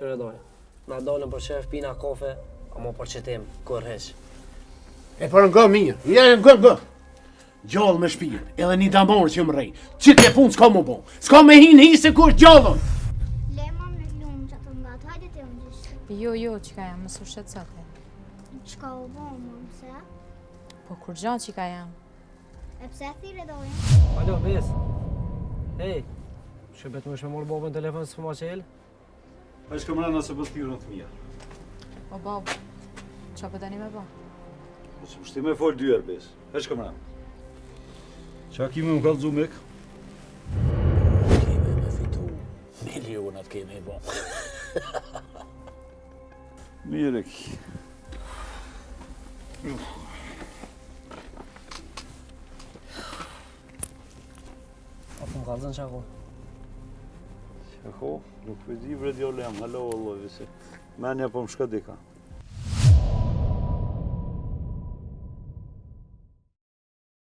Qëre doj? Na dolën për shef, pina kofe, ama për qëtim, kur heq. E për nga mirë, nga. Gjallë me shpijën, edhe një damorë që më rej. Qitë e punë s'ka më bon. S'ka me hinë hisë kur gjallën. Le mam në lumë që atë nga të hajde të unë gjishtë. Jo, qika jam, mësë ushet sate. Qka u bon, mam, se? Po kur gjanë qika jam? E pse thire dojnë? Alo, bes. Hej, shëbet më shme morë bobën në telefon së ma qelë? A ishka mërana se për t'hyrën të mija. O babë, qa për tani me ba? Po që pështi me folë dyër, bes. A ishka mërana. Qa kimi më kallëzu mek? Keme me fitu, milionat keme bo. Mire ki. A po më kalëzën qako? Qako, nuk për di bre djole jam, halo Allah, vise. Menja po më shka dika.